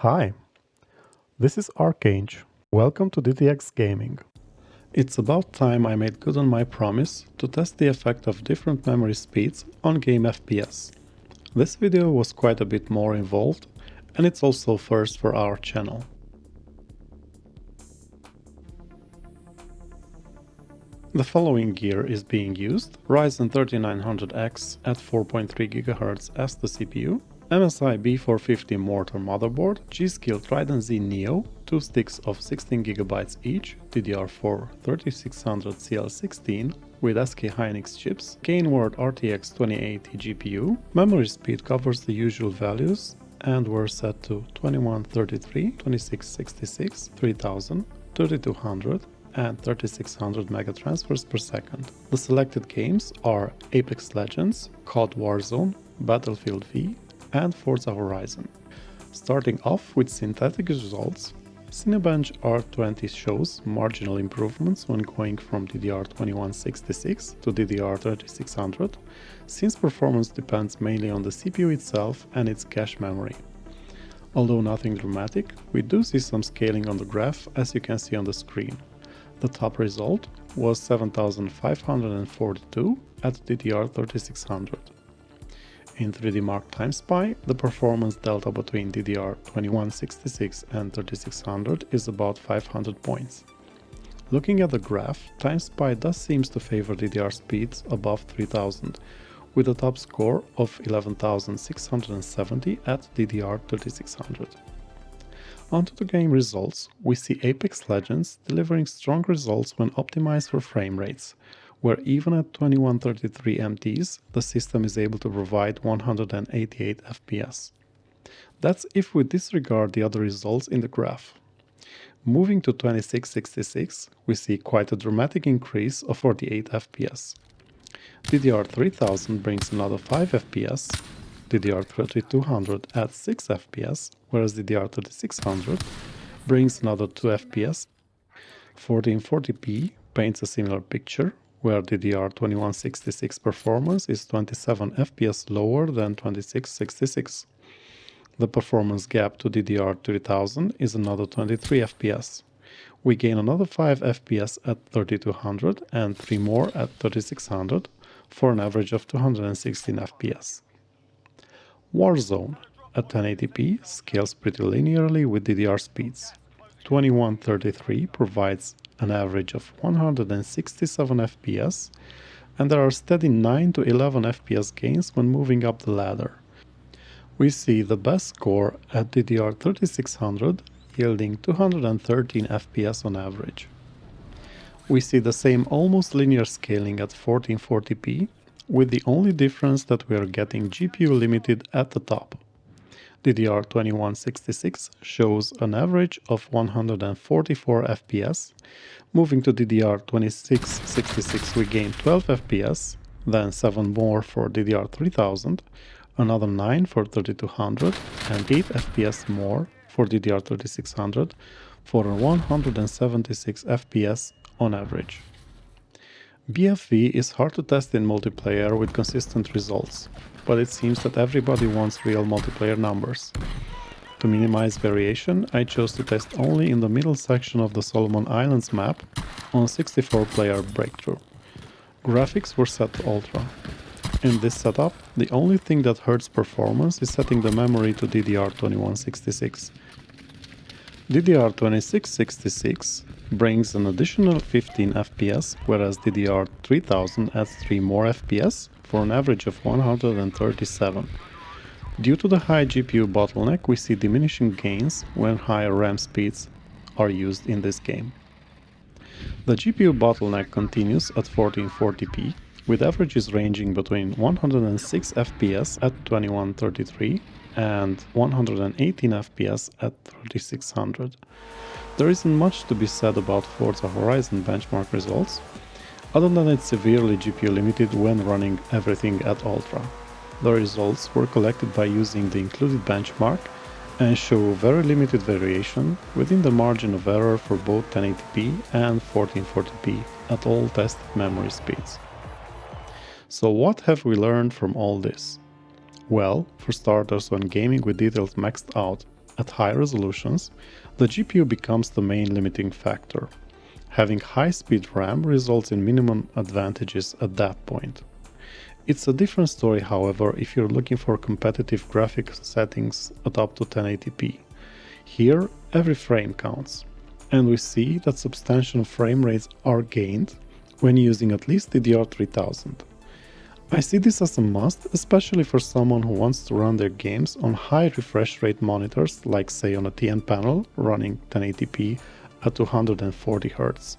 Hi, this is Archange. Welcome to DTX Gaming. It's about time I made good on my promise to test the effect of different memory speeds on game FPS. This video was quite a bit more involved, and it's also first for our channel. The following gear is being used: Ryzen 3900X at 4.3 GHz as the CPU, MSI B450 Mortar motherboard, G-Skill Trident Z Neo, 2 sticks of 16GB each, DDR4 3600 CL16 with SK Hynix chips, Gainward RTX 2080 GPU. Memory speed covers the usual values and were set to 2133, 2666, 3000, 3200 and 3600 megatransfers per second. The selected games are Apex Legends, COD WarZone, Battlefield V, and Forza Horizon. Starting off with synthetic results, Cinebench R20 shows marginal improvements when going from DDR2166 to DDR3600, since performance depends mainly on the CPU itself and its cache memory. Although nothing dramatic, we do see some scaling on the graph, as you can see on the screen. The top result was 7542 at DDR3600. In 3D Mark TimeSpy, the performance delta between DDR2166 and 3600 is about 500 points. Looking at the graph, TimeSpy does seem to favor DDR speeds above 3000, with a top score of 11,670 at DDR3600. Onto the game results, we see Apex Legends delivering strong results when optimized for frame rates, where even at 2133 MTs, the system is able to provide 188 FPS. That's if we disregard the other results in the graph. Moving to 2666, we see quite a dramatic increase of 48 FPS. DDR3000 brings another 5 FPS, DDR3200 adds 6 FPS, whereas DDR3600 brings another 2 FPS. 1440p paints a similar picture, where DDR2166 performance is 27 FPS lower than 2666. The performance gap to DDR3000 is another 23 FPS. We gain another 5 FPS at 3200 and 3 more at 3600 for an average of 216 FPS. WarZone at 1080p scales pretty linearly with DDR speeds. 2133 provides an average of 167 FPS, and there are steady 9 to 11 FPS gains when moving up the ladder. We see the best score at DDR3600 yielding 213 FPS on average. We see the same almost linear scaling at 1440p, with the only difference that we are getting GPU limited at the top. DDR2166 shows an average of 144 FPS. Moving to DDR2666 we gain 12 FPS, then 7 more for DDR3000, another 9 for 3200 and 8 FPS more for DDR3600 for a 176 FPS on average. BFV is hard to test in multiplayer with consistent results, but it seems that everybody wants real multiplayer numbers. To minimize variation, I chose to test only in the middle section of the Solomon Islands map on 64-player breakthrough. Graphics were set to Ultra. In this setup, the only thing that hurts performance is setting the memory to DDR2166. DDR2666 brings an additional 15 FPS, whereas DDR3000 adds 3 more FPS for an average of 137. Due to the high GPU bottleneck, we see diminishing gains when higher RAM speeds are used in this game. The GPU bottleneck continues at 1440p, with averages ranging between 106 FPS at 2133 and 118 FPS at 3600. There isn't much to be said about Forza Horizon benchmark results, other than it's severely GPU limited when running everything at Ultra. The results were collected by using the included benchmark and show very limited variation within the margin of error for both 1080p and 1440p at all tested memory speeds. So what have we learned from all this? Well, for starters, when gaming with details maxed out at high resolutions, the GPU becomes the main limiting factor. Having high-speed RAM results in minimum advantages at that point. It's a different story, however, if you're looking for competitive graphics settings at up to 1080p. Here, every frame counts, and we see that substantial frame rates are gained when using at least DDR3000. I see this as a must, especially for someone who wants to run their games on high refresh rate monitors, like say on a TN panel running 1080p at 240 Hz.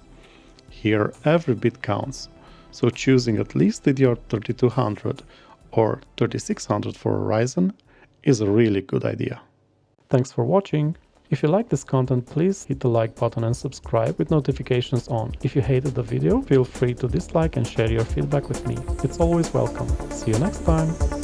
Here, every bit counts. So choosing at least DDR3200 or 3600 for a Ryzen is a really good idea. Thanks for watching. If you like this content, please hit the like button and subscribe with notifications on. If you hated the video, feel free to dislike and share your feedback with me. It's always welcome. See you next time.